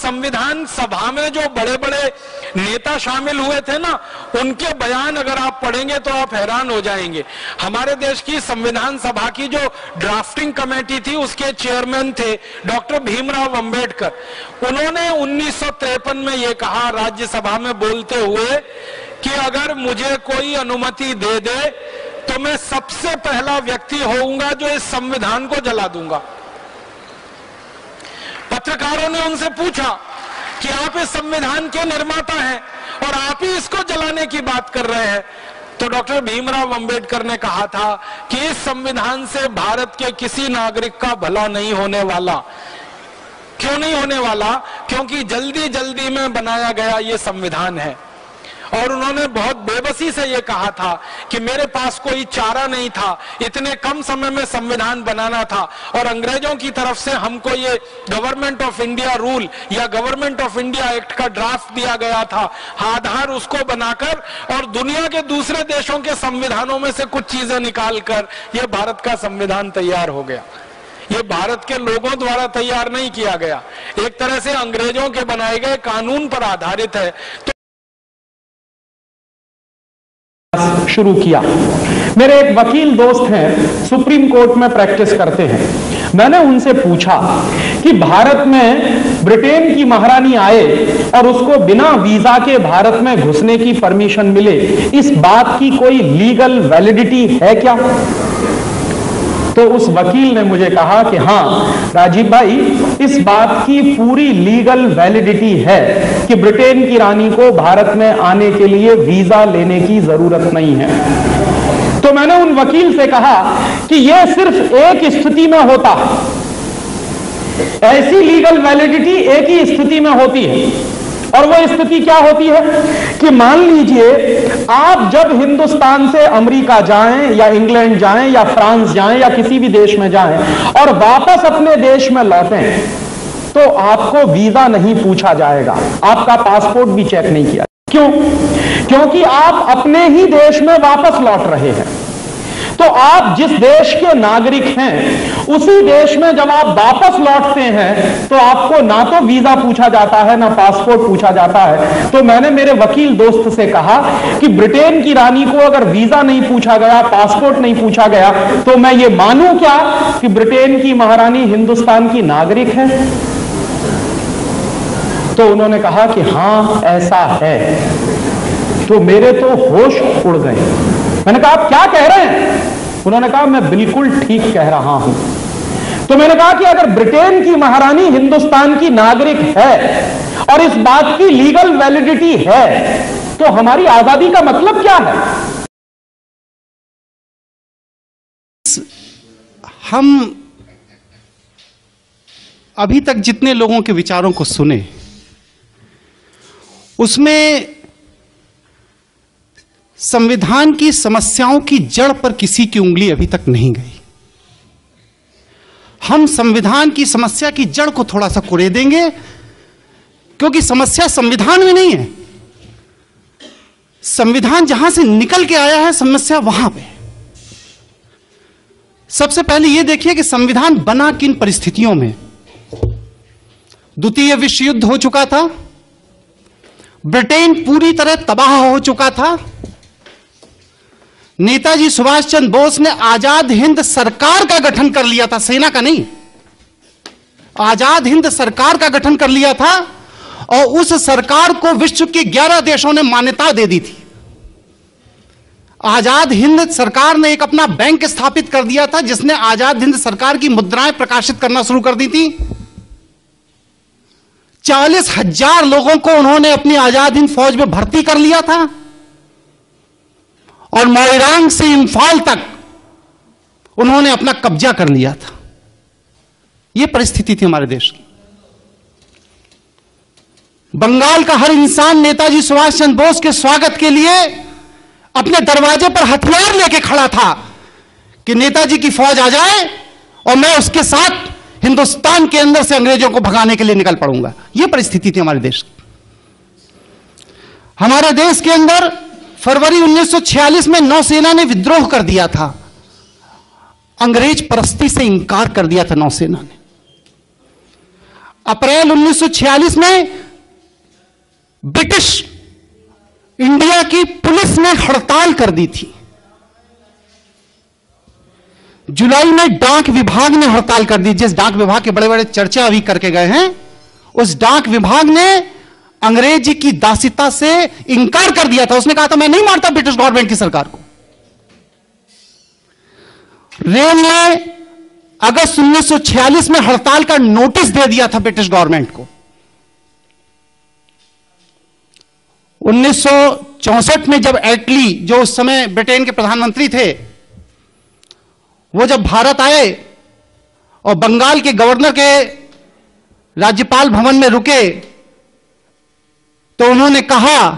संविधान सभा में जो बड़े बड़े नेता शामिल हुए थे ना, उनके बयान अगर आप पढ़ेंगे तो आप हैरान हो जाएंगे। हमारे देश की संविधान सभा की जो ड्राफ्टिंग कमेटी थी, उसके चेयरमैन थे डॉक्टर भीमराव अंबेडकर। उन्होंने 1953 में यह कहा राज्यसभा में बोलते हुए कि अगर मुझे कोई अनुमति दे दे तो मैं सबसे पहला व्यक्ति होऊंगा जो इस संविधान को जला दूंगा। पत्रकारों ने उनसे पूछा कि आप इस संविधान के निर्माता हैं और आप ही इसको जलाने की बात कर रहे हैं। तो डॉक्टर भीमराव अंबेडकर ने कहा था कि इस संविधान से भारत के किसी नागरिक का भला नहीं होने वाला। क्यों नहीं होने वाला? क्योंकि जल्दी जल्दी में बनाया गया ये संविधान है। और उन्होंने बहुत बेबसी से ये कहा था कि मेरे पास कोई चारा नहीं था, इतने कम समय में संविधान बनाना था और अंग्रेजों की तरफ से हमको ये गवर्नमेंट ऑफ इंडिया रूल या गवर्नमेंट ऑफ इंडिया एक्ट का ड्राफ्ट दिया गया था। आधार उसको बनाकर और दुनिया के दूसरे देशों के संविधानों में से कुछ चीजें निकालकर ये भारत का संविधान तैयार हो गया। ये भारत के लोगों द्वारा तैयार नहीं किया गया, एक तरह से अंग्रेजों के बनाए गए कानून पर आधारित है। तो शुरू किया। मेरे एक वकील दोस्त हैं, सुप्रीम कोर्ट में प्रैक्टिस करते हैं। मैंने उनसे पूछा कि भारत में ब्रिटेन की महारानी आए और उसको बिना वीजा के भारत में घुसने की परमिशन मिले, इस बात की कोई लीगल वैलिडिटी है क्या? तो उस वकील ने मुझे कहा कि हाँ राजीव भाई, इस बात की पूरी लीगल वैलिडिटी है कि ब्रिटेन की रानी को भारत में आने के लिए वीजा लेने की जरूरत नहीं है। तो मैंने उन वकील से कहा कि यह सिर्फ एक स्थिति में होता है, ऐसी लीगल वैलिडिटी एक ही स्थिति में होती है। और वो स्थिति क्या होती है कि मान लीजिए आप जब हिंदुस्तान से अमेरिका जाएं या इंग्लैंड जाएं या फ्रांस जाएं या किसी भी देश में जाएं और वापस अपने देश में लौटें तो आपको वीजा नहीं पूछा जाएगा, आपका पासपोर्ट भी चेक नहीं किया। क्यों? क्योंकि आप अपने ही देश में वापस लौट रहे हैं। तो आप जिस देश के नागरिक हैं उसी देश में जब आप वापस लौटते हैं तो आपको ना तो वीजा पूछा जाता है ना पासपोर्ट पूछा जाता है। तो मैंने मेरे वकील दोस्त से कहा कि ब्रिटेन की रानी को अगर वीजा नहीं पूछा गया, पासपोर्ट नहीं पूछा गया, तो मैं ये मानूं क्या कि ब्रिटेन की महारानी हिंदुस्तान की नागरिक है? तो उन्होंने कहा कि हां ऐसा है। तो मेरे तो होश उड़ गए। मैंने कहा आप क्या कह रहे हैं? उन्होंने कहा मैं बिल्कुल ठीक कह रहा हूं। तो मैंने कहा कि अगर ब्रिटेन की महारानी हिंदुस्तान की नागरिक है और इस बात की लीगल वैलिडिटी है तो हमारी आजादी का मतलब क्या है? हम अभी तक जितने लोगों के विचारों को सुने उसमें संविधान की समस्याओं की जड़ पर किसी की उंगली अभी तक नहीं गई। हम संविधान की समस्या की जड़ को थोड़ा सा कुरेदेंगे क्योंकि समस्या संविधान में नहीं है। संविधान जहां से निकल के आया है, समस्या वहां पे। सबसे पहले यह देखिए कि संविधान बना किन परिस्थितियों में। द्वितीय विश्व युद्ध हो चुका था, ब्रिटेन पूरी तरह तबाह हो चुका था। नेताजी सुभाष चंद्र बोस ने आजाद हिंद सरकार का गठन कर लिया था, सेना का नहीं, आजाद हिंद सरकार का गठन कर लिया था और उस सरकार को विश्व के 11 देशों ने मान्यता दे दी थी। आजाद हिंद सरकार ने एक अपना बैंक स्थापित कर दिया था जिसने आजाद हिंद सरकार की मुद्राएं प्रकाशित करना शुरू कर दी थी। 40,000 लोगों को उन्होंने अपनी आजाद हिंद फौज में भर्ती कर लिया था और मोइरांग से इंफाल तक उन्होंने अपना कब्जा कर लिया था। यह परिस्थिति थी हमारे देश की। बंगाल का हर इंसान नेताजी सुभाष चंद्र बोस के स्वागत के लिए अपने दरवाजे पर हथियार लेके खड़ा था कि नेताजी की फौज आ जाए और मैं उसके साथ हिंदुस्तान के अंदर से अंग्रेजों को भगाने के लिए निकल पड़ूंगा। यह परिस्थिति थी हमारे देश की। हमारे देश के अंदर फरवरी 1946 में नौसेना ने विद्रोह कर दिया था। अंग्रेज परस्ती से इंकार कर दिया था नौसेना ने। अप्रैल 1946 में ब्रिटिश इंडिया की पुलिस ने हड़ताल कर दी थी। जुलाई में डाक विभाग ने हड़ताल कर दी। जिस डाक विभाग के बड़े बड़े चर्चा अभी करके गए हैं, उस डाक विभाग ने अंग्रेजी की दासिता से इंकार कर दिया था। उसने कहा था मैं नहीं मारता ब्रिटिश गवर्नमेंट की सरकार को। रेल ने अगस्त 1946 में हड़ताल का नोटिस दे दिया था ब्रिटिश गवर्नमेंट को। 1964 में जब एटली, जो उस समय ब्रिटेन के प्रधानमंत्री थे, वो जब भारत आए और बंगाल के गवर्नर के राज्यपाल भवन में रुके, तो उन्होंने कहा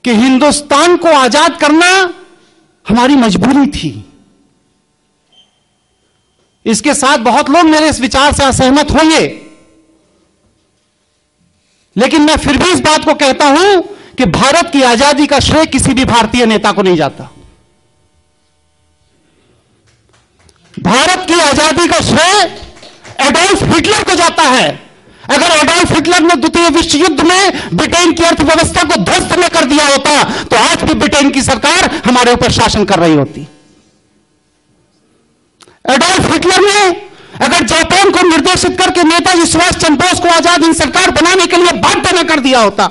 कि हिंदुस्तान को आजाद करना हमारी मजबूरी थी। इसके साथ बहुत लोग मेरे इस विचार से असहमत होंगे, लेकिन मैं फिर भी इस बात को कहता हूं कि भारत की आजादी का श्रेय किसी भी भारतीय नेता को नहीं जाता। भारत की आजादी का श्रेय एडोल्फ हिटलर को जाता है। अगर एडोल्फ हिटलर ने द्वितीय विश्व युद्ध में ब्रिटेन की अर्थव्यवस्था को ध्वस्त न कर दिया होता, तो आज भी ब्रिटेन की सरकार हमारे ऊपर शासन कर रही होती। एडोल्फ हिटलर ने अगर जापान को निर्देशित करके नेताजी सुभाष चंद्र बोस को आजाद हिंद सरकार बनाने के लिए बाध्य न कर दिया होता,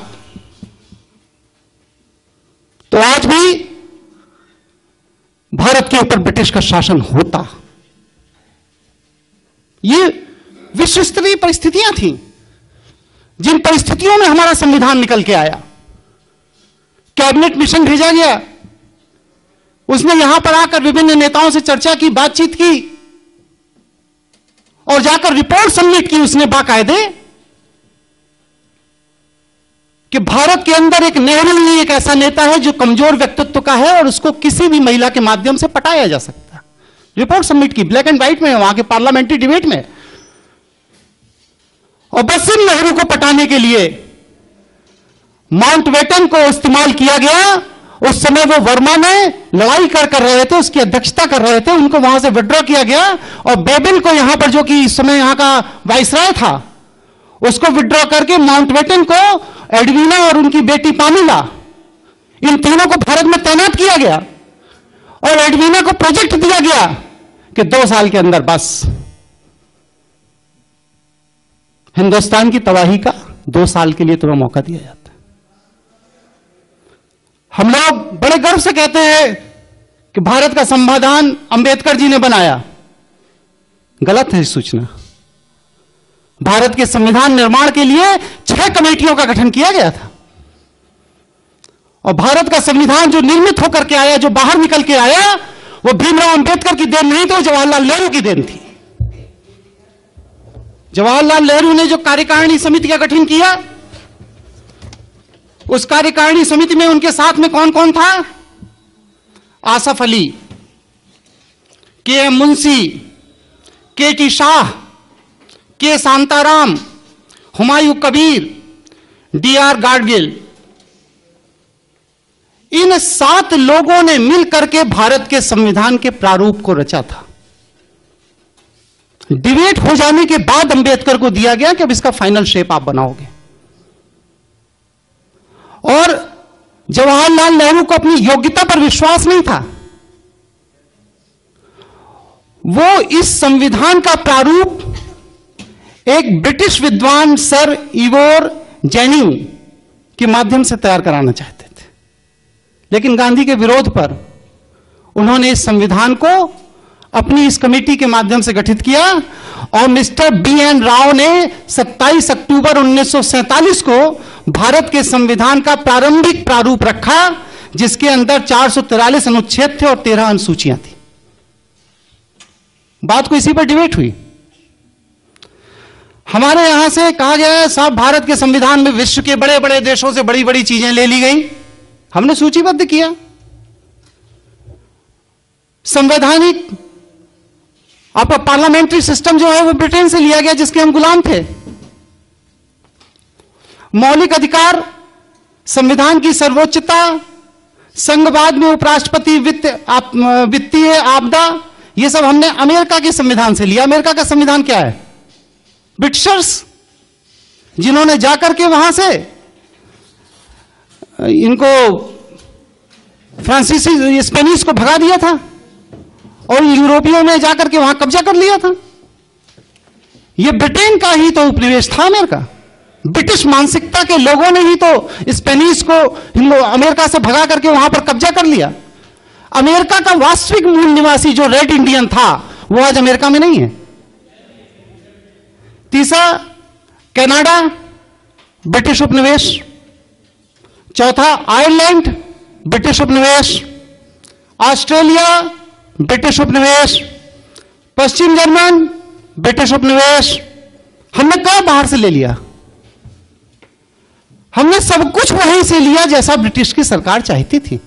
तो आज भी भारत के ऊपर ब्रिटिश का शासन होता। ये विश्व स्तरीय परिस्थितियां थी, जिन परिस्थितियों में हमारा संविधान निकल के आया। कैबिनेट मिशन भेजा गया, उसने यहां पर आकर विभिन्न नेताओं से चर्चा की, बातचीत की और जाकर रिपोर्ट सबमिट की उसने बाकायदे कि भारत के अंदर एक नेहरू ही एक ऐसा नेता है जो कमजोर व्यक्तित्व का है और उसको किसी भी महिला के माध्यम से पटाया जा सकता है। रिपोर्ट सबमिट की, ब्लैक एंड व्हाइट में, वहां के पार्लियामेंट्री डिबेट में। और बस इन नेहरू को पटाने के लिए माउंटबेटन को इस्तेमाल किया गया। उस समय वो वर्मा में लड़ाई कर रहे थे, उसकी अध्यक्षता कर रहे थे, उनको वहां से विड्रॉ किया गया और बेबिल को यहां पर, जो कि इस समय यहां का वाइसराय था, उसको विड्रॉ करके माउंटबेटन को, एडविना और उनकी बेटी पामिला, इन तीनों को भारत में तैनात किया गया और एडविना को प्रोजेक्ट दिया गया कि 2 साल के अंदर बस हिंदुस्तान की तबाही का 2 साल के लिए तुम्हें मौका दिया जाता है। हम लोग बड़े गर्व से कहते हैं कि भारत का संविधान अंबेडकर जी ने बनाया। गलत है सूचना। भारत के संविधान निर्माण के लिए 6 कमेटियों का गठन किया गया था और भारत का संविधान जो निर्मित होकर के आया, जो बाहर निकल के आया, वो भीमराव अंबेडकर की देन नहीं थी, वो जवाहरलाल नेहरू की देन थी। जवाहरलाल नेहरू ने जो कार्यकारिणी समिति का गठन किया, उस कार्यकारिणी समिति में उनके साथ में कौन कौन था? आसफ अली, के एम मुंशी, के टी शाह, के शांताराम, हुमायूं कबीर, डी आर गाडगिल। इन 7 लोगों ने मिलकर के भारत के संविधान के प्रारूप को रचा था। डिबेट हो जाने के बाद अंबेडकर को दिया गया कि अब इसका फाइनल शेप आप बनाओगे। और जवाहरलाल नेहरू को अपनी योग्यता पर विश्वास नहीं था। वो इस संविधान का प्रारूप एक ब्रिटिश विद्वान सर इवोर जेनिंग के माध्यम से तैयार कराना चाहते थे, लेकिन गांधी के विरोध पर उन्होंने इस संविधान को अपनी इस कमेटी के माध्यम से गठित किया और मिस्टर बी एन राव ने 27 अक्टूबर 1947 को भारत के संविधान का प्रारंभिक प्रारूप रखा, जिसके अंदर 443 अनुच्छेद थे और 13 अनुसूचियां थी। बात को इसी पर डिबेट हुई। हमारे यहां से कहा गया है साहब भारत के संविधान में विश्व के बड़े बड़े देशों से बड़ी बड़ी चीजें ले ली गई। हमने सूचीबद्ध किया। संवैधानिक आपका पार्लियामेंट्री सिस्टम जो है वो ब्रिटेन से लिया गया, जिसके हम गुलाम थे। मौलिक अधिकार, संविधान की सर्वोच्चता, संघवाद में उपराष्ट्रपति, वित्तीय आपदा, ये सब हमने अमेरिका के संविधान से लिया। अमेरिका का संविधान क्या है? ब्रिटिशर्स जिन्होंने जाकर के वहां से इनको फ्रांसीसी स्पेनिश को भगा दिया था और यूरोपियों ने जाकर के वहां कब्जा कर लिया था। यह ब्रिटेन का ही तो उपनिवेश था अमेरिका। ब्रिटिश मानसिकता के लोगों ने ही तो स्पेनिश को अमेरिका से भगा करके वहां पर कब्जा कर लिया। अमेरिका का वास्तविक मूल निवासी जो रेड इंडियन था वो आज अमेरिका में नहीं है। तीसरा, कनाडा ब्रिटिश उपनिवेश। चौथा, आयरलैंड ब्रिटिश उपनिवेश। ऑस्ट्रेलिया ब्रिटिश उपनिवेश। पश्चिम जर्मन ब्रिटिश उपनिवेश। हमने कब बाहर से ले लिया? हमने सब कुछ वहीं से लिया जैसा ब्रिटिश की सरकार चाहती थी।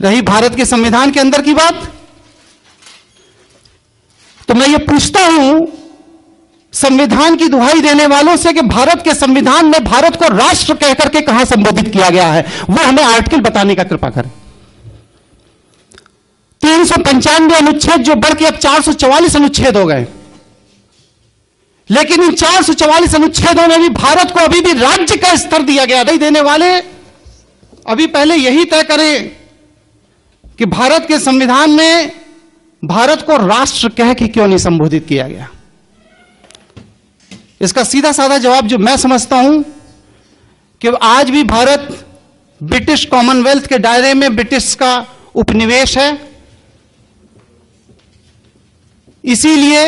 रही भारत के संविधान के अंदर की बात, तो मैं ये पूछता हूं संविधान की दुहाई देने वालों से कि भारत के संविधान में भारत को राष्ट्र कहकर के कहां संबोधित किया गया है, वो हमें आर्टिकल बताने का कृपा करें। 395 अनुच्छेद जो बढ़ के अब 444 अनुच्छेद हो गए, लेकिन इन 444 अनुच्छेदों में भी भारत को अभी भी राज्य का स्तर दिया गया नहीं। देने वाले अभी पहले यही तय करें कि भारत के संविधान में भारत को राष्ट्र कह के क्यों नहीं संबोधित किया गया। इसका सीधा साधा जवाब जो मैं समझता हूं कि आज भी भारत ब्रिटिश कॉमनवेल्थ के दायरे में ब्रिटिश का उपनिवेश है। इसीलिए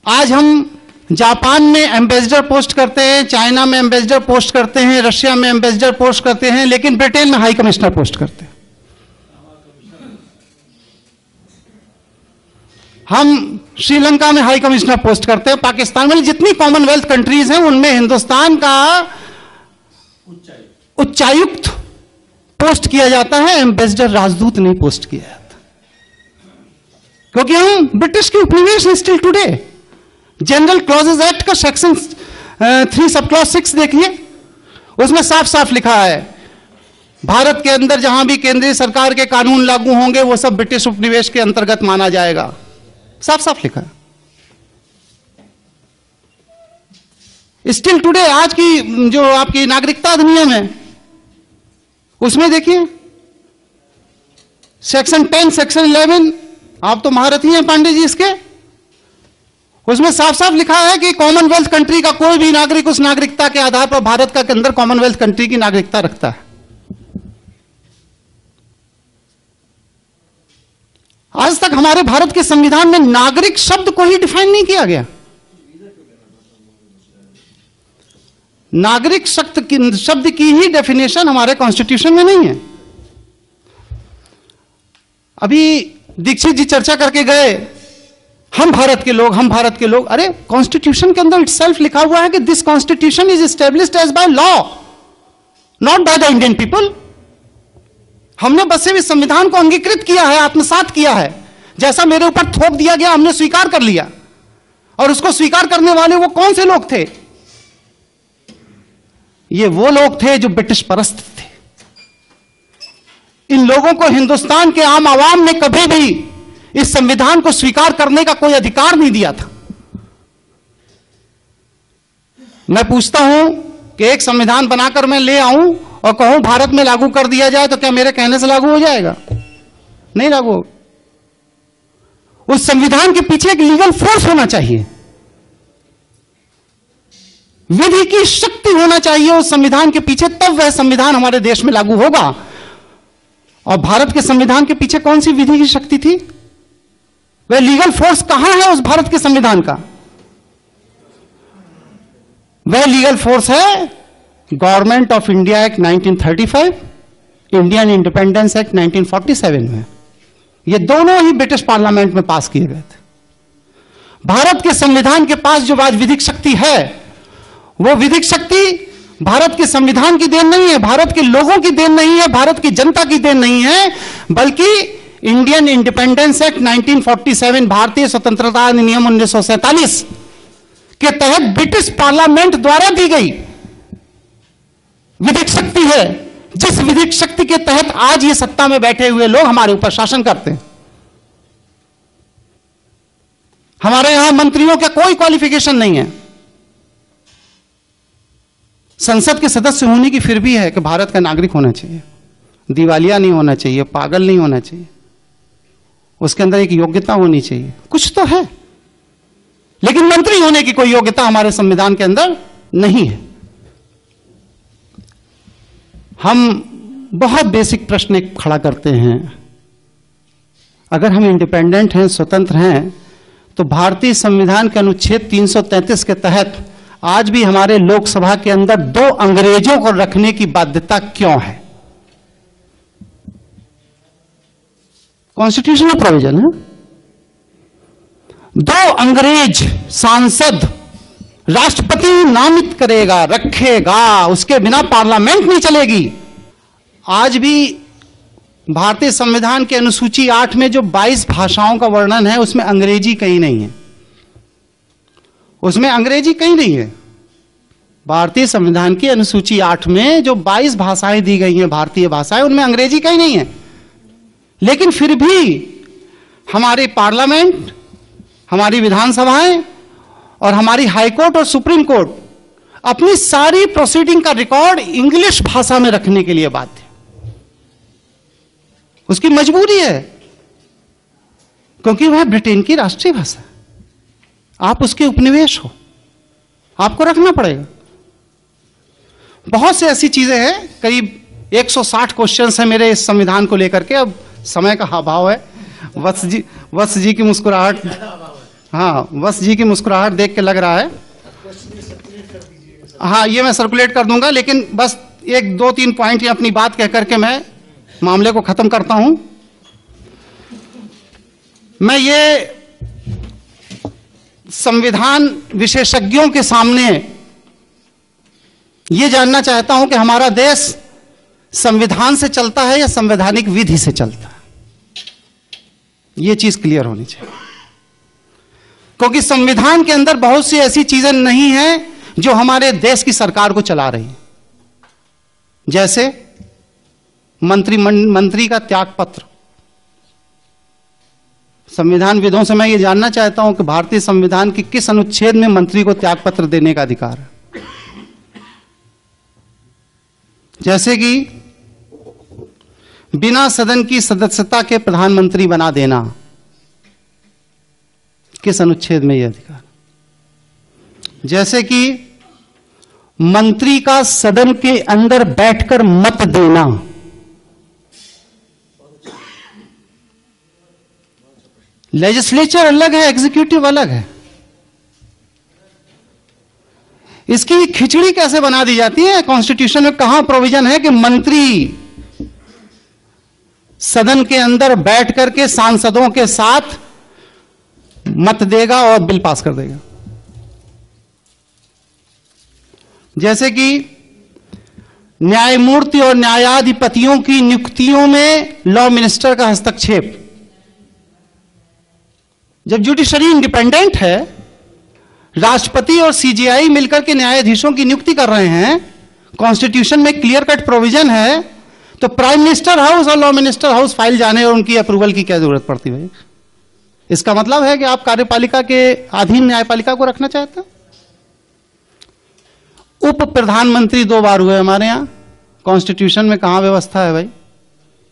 आज हम जापान में एम्बेसडर पोस्ट करते हैं, चाइना में एम्बेसडर पोस्ट करते हैं, रशिया में एम्बेसडर पोस्ट करते हैं, लेकिन ब्रिटेन में हाई कमिश्नर पोस्ट करते हैं। हम श्रीलंका में हाई कमिश्नर पोस्ट करते हैं। पाकिस्तान में जितनी कॉमनवेल्थ कंट्रीज हैं उनमें हिंदुस्तान का उच्चायुक्त पोस्ट किया जाता है, एम्बेसडर राजदूत नहीं पोस्ट किया जाता, क्योंकि हम ब्रिटिश के उपनिवेश हैं still today. General clauses act का सेक्शन 3 सब क्लॉज 6 देखिए, उसमें साफ साफ लिखा है भारत के अंदर जहां भी केंद्रीय सरकार के कानून लागू होंगे वो सब ब्रिटिश उपनिवेश के अंतर्गत माना जाएगा। साफ साफ लिखा है। स्टिल टुडे आज की जो आपकी नागरिकता अधिनियम है उसमें देखिए सेक्शन 10 सेक्शन 11, आप तो महारथी हैं पांडे जी इसके, उसमें साफ साफ लिखा है कि कॉमनवेल्थ कंट्री का कोई भी नागरिक उस नागरिकता के आधार पर भारत का के अंदर कॉमनवेल्थ कंट्री की नागरिकता रखता है। आज तक हमारे भारत के संविधान में नागरिक शब्द को ही डिफाइन नहीं किया गया। नागरिक शब्द की ही डेफिनेशन हमारे कॉन्स्टिट्यूशन में नहीं है। अभी दीक्षित जी चर्चा करके गए, हम भारत के लोग, हम भारत के लोग। अरे कॉन्स्टिट्यूशन के अंदर इटसेल्फ लिखा हुआ है कि this constitution is established as by law, not by the Indian people. हमने बस इस संविधान को अंगीकृत किया है, आत्मसात किया है, जैसा मेरे ऊपर थोप दिया गया हमने स्वीकार कर लिया। और उसको स्वीकार करने वाले वो कौन से लोग थे? ये वो लोग थे जो ब्रिटिश परस्त थे। इन लोगों को हिंदुस्तान के आम आवाम ने कभी भी इस संविधान को स्वीकार करने का कोई अधिकार नहीं दिया था। मैं पूछता हूं कि एक संविधान बनाकर मैं ले आऊं और कहूं भारत में लागू कर दिया जाए तो क्या मेरे कहने से लागू हो जाएगा? नहीं लागू होगा। उस संविधान के पीछे एक लीगल फोर्स होना चाहिए, विधि की शक्ति होना चाहिए उस संविधान के पीछे, तब वह संविधान हमारे देश में लागू होगा। और भारत के संविधान के पीछे कौन सी विधि की शक्ति थी? वह लीगल फोर्स कहां है उस भारत के संविधान का? वह लीगल फोर्स है government of India act 1935, Indian independence act 1947 में। ये दोनों ही ब्रिटिश पार्लियामेंट में पास किए गए थे। भारत के संविधान के पास जो आज विधिक शक्ति है, वो विधिक शक्ति भारत के संविधान की देन नहीं है, भारत के लोगों की देन नहीं है, भारत की जनता की देन नहीं है, बल्कि इंडियन इंडिपेंडेंस एक्ट 1947, भारतीय स्वतंत्रता अधिनियम 1947 के तहत ब्रिटिश पार्लियामेंट द्वारा दी गई विधिक शक्ति है, जिस विधिक शक्ति के तहत आज ये सत्ता में बैठे हुए लोग हमारे ऊपर शासन करते हैं। हमारे यहां मंत्रियों का कोई क्वालिफिकेशन नहीं है, संसद के सदस्य होने की फिर भी है कि भारत का नागरिक होना चाहिए, दिवालिया नहीं होना चाहिए, पागल नहीं होना चाहिए, उसके अंदर एक योग्यता होनी चाहिए, कुछ तो है। लेकिन मंत्री होने की कोई योग्यता हमारे संविधान के अंदर नहीं है। हम बहुत बेसिक प्रश्न एक खड़ा करते हैं, अगर हम इंडिपेंडेंट हैं, स्वतंत्र हैं, तो भारतीय संविधान के अनुच्छेद 333 के तहत आज भी हमारे लोकसभा के अंदर 2 अंग्रेजों को रखने की बाध्यता क्यों है? कॉन्स्टिट्यूशनल प्रोविजन है। 2 अंग्रेज सांसद राष्ट्रपति नामित करेगा, रखेगा, उसके बिना पार्लियामेंट नहीं चलेगी। आज भी भारतीय संविधान के अनुसूची 8 में जो 22 भाषाओं का वर्णन है उसमें अंग्रेजी कहीं नहीं है, उसमें अंग्रेजी कहीं नहीं है। भारतीय संविधान की अनुसूची 8 में जो 22 भाषाएं दी गई हैं, भारतीय भाषाएं, उनमें अंग्रेजी कहीं नहीं है। लेकिन फिर भी हमारी पार्लियामेंट, हमारी विधानसभाएं और हमारी हाईकोर्ट और सुप्रीम कोर्ट अपनी सारी प्रोसीडिंग का रिकॉर्ड इंग्लिश भाषा में रखने के लिए बाध्य है। उसकी मजबूरी है, क्योंकि वह ब्रिटेन की राष्ट्रीय भाषा, आप उसके उपनिवेश हो, आपको रखना पड़ेगा। बहुत से ऐसी चीजें हैं, करीब 160 क्वेश्चंस हैं मेरे इस संविधान को लेकर के। अब समय का अभाव है। वत्स जी की मुस्कुराहट, हाँ, वत्स जी की मुस्कुराहट देख के लग रहा है, हाँ, ये मैं सर्कुलेट कर दूंगा। लेकिन बस 1, 2, 3 पॉइंट ही अपनी बात कह करके मैं मामले को खत्म करता हूं। मैं ये संविधान विशेषज्ञों के सामने ये जानना चाहता हूं कि हमारा देश संविधान से चलता है या संवैधानिक विधि से चलता है। यह चीज क्लियर होनी चाहिए, क्योंकि संविधान के अंदर बहुत सी ऐसी चीजें नहीं हैं जो हमारे देश की सरकार को चला रही है। जैसे मंत्री का त्याग पत्र। संविधान विदों से मैं ये जानना चाहता हूं कि भारतीय संविधान के किस अनुच्छेद में मंत्री को त्याग पत्र देने का अधिकार है? जैसे कि बिना सदन की सदस्यता के प्रधानमंत्री बना देना, किस अनुच्छेद में यह अधिकार? जैसे कि मंत्री का सदन के अंदर बैठकर मत देना, लेजिस्लेचर अलग है, एग्जीक्यूटिव अलग है। इसकी खिचड़ी कैसे बना दी जाती है? कॉन्स्टिट्यूशन में कहां प्रोविजन है कि मंत्री सदन के अंदर बैठ करके सांसदों के साथ मत देगा और बिल पास कर देगा? जैसे कि न्यायमूर्ति और न्यायाधिपतियों की नियुक्तियों में लॉ मिनिस्टर का हस्तक्षेप। जब जुडिशरी इंडिपेंडेंट है, राष्ट्रपति और सीजीआई मिलकर के न्यायाधीशों की नियुक्ति कर रहे हैं, कॉन्स्टिट्यूशन में क्लियर कट प्रोविजन है, तो प्राइम मिनिस्टर हाउस और लॉ मिनिस्टर हाउस फाइल जाने और उनकी अप्रूवल की क्या जरूरत पड़ती है? इसका मतलब है कि आप कार्यपालिका के अधीन न्यायपालिका को रखना चाहते हैं। उप प्रधानमंत्री 2 बार हुए हमारे यहां। कॉन्स्टिट्यूशन में कहां व्यवस्था है भाई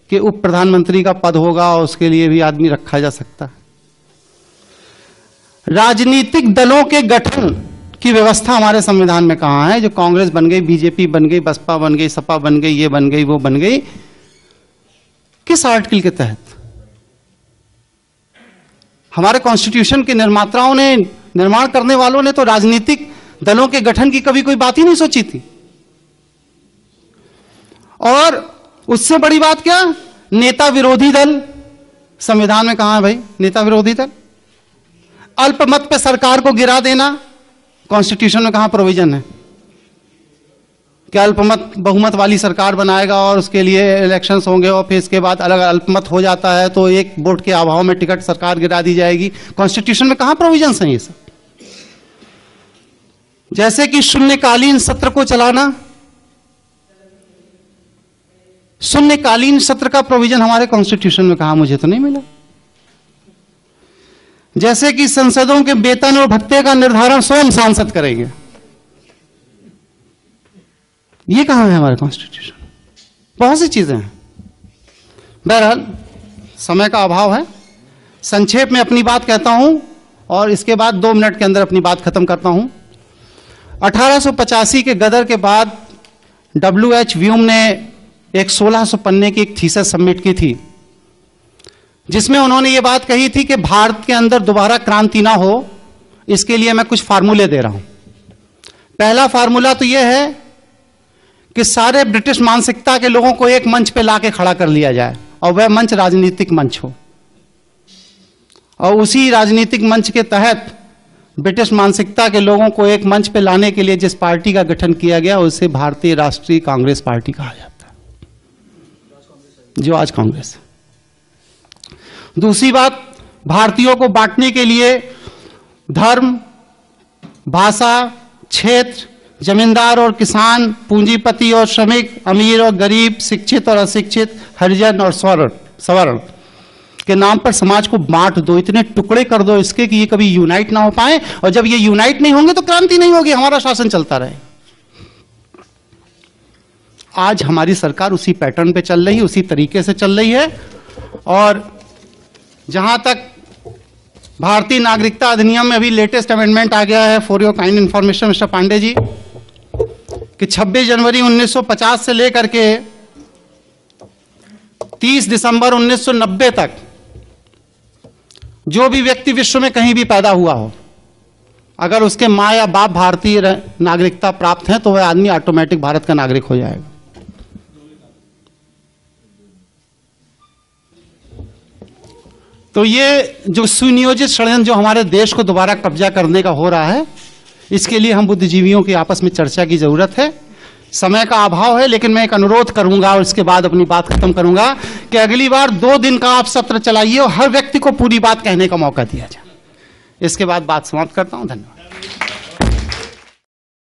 कि उप प्रधानमंत्री का पद होगा और उसके लिए भी आदमी रखा जा सकता है? राजनीतिक दलों के गठन की व्यवस्था हमारे संविधान में कहां है? जो कांग्रेस बन गई, बीजेपी बन गई, बसपा बन गई, सपा बन गई, ये बन गई, वो बन गई, किस आर्टिकल के तहत? हमारे कॉन्स्टिट्यूशन के निर्माताओं ने, निर्माण करने वालों ने तो राजनीतिक दलों के गठन की कभी कोई बात ही नहीं सोची थी। और उससे बड़ी बात क्या, नेता विरोधी दल संविधान में कहां है भाई? नेता विरोधी दल। अल्पमत पे सरकार को गिरा देना, कॉन्स्टिट्यूशन में कहां प्रोविजन है कि अल्पमत बहुमत वाली सरकार बनाएगा और उसके लिए इलेक्शंस होंगे और फिर इसके बाद अलग अल्पमत हो जाता है तो एक वोट के अभाव में टिकट सरकार गिरा दी जाएगी? कॉन्स्टिट्यूशन में कहां प्रोविजन है ये सब? जैसे कि शून्यकालीन सत्र को चलाना, शून्यकालीन सत्र का प्रोविजन हमारे कॉन्स्टिट्यूशन में कहां? मुझे तो नहीं मिला। जैसे कि संसदों के वेतन और भत्ते का निर्धारण स्वयं सांसद करेंगे। ये कहां है हमारे कॉन्स्टिट्यूशन? बहुत सी चीजें हैं। बहरहाल समय का अभाव है, संक्षेप में अपनी बात कहता हूं और इसके बाद 2 मिनट के अंदर अपनी बात खत्म करता हूं। 1885 के गदर के बाद W.H. व्यूम ने एक 1600 पन्ने की एक थीसिस सबमिट की थी, जिसमें उन्होंने ये बात कही थी कि भारत के अंदर दोबारा क्रांति ना हो, इसके लिए मैं कुछ फार्मूले दे रहा हूं। पहला फार्मूला तो यह है कि सारे ब्रिटिश मानसिकता के लोगों को एक मंच पे लाके खड़ा कर लिया जाए और वह मंच राजनीतिक मंच हो, और उसी राजनीतिक मंच के तहत ब्रिटिश मानसिकता के लोगों को एक मंच पे लाने के लिए जिस पार्टी का गठन किया गया उसे भारतीय राष्ट्रीय कांग्रेस पार्टी कहा जाता है, जो आज कांग्रेस है। दूसरी बात, भारतीयों को बांटने के लिए धर्म, भाषा, क्षेत्र, जमींदार और किसान, पूंजीपति और श्रमिक, अमीर और गरीब, शिक्षित और अशिक्षित, हरिजन और सवर्ण के नाम पर समाज को बांट दो, इतने टुकड़े कर दो इसके कि ये कभी यूनाइट ना हो पाए, और जब ये यूनाइट नहीं होंगे तो क्रांति नहीं होगी, हमारा शासन चलता रहे। आज हमारी सरकार उसी पैटर्न पे चल रही है, उसी तरीके से चल रही है। और जहां तक भारतीय नागरिकता अधिनियम में अभी लेटेस्ट अमेंडमेंट आ गया है, for your kind information mister Pandey ji, कि 26 जनवरी 1950 से लेकर के 30 दिसंबर 1990 तक जो भी व्यक्ति विश्व में कहीं भी पैदा हुआ हो, अगर उसके मां या बाप भारतीय नागरिकता प्राप्त है तो वह आदमी ऑटोमेटिक भारत का नागरिक हो जाएगा। तो ये जो सुनियोजित षड्यंत्र जो हमारे देश को दोबारा कब्जा करने का हो रहा है, इसके लिए हम बुद्धिजीवियों की आपस में चर्चा की जरूरत है। समय का अभाव है, लेकिन मैं एक अनुरोध करूंगा और इसके बाद अपनी बात खत्म करूंगा कि अगली बार 2 दिन का आप सत्र चलाइए और हर व्यक्ति को पूरी बात कहने का मौका दिया जाए। इसके बाद बात समाप्त करता हूं। धन्यवाद।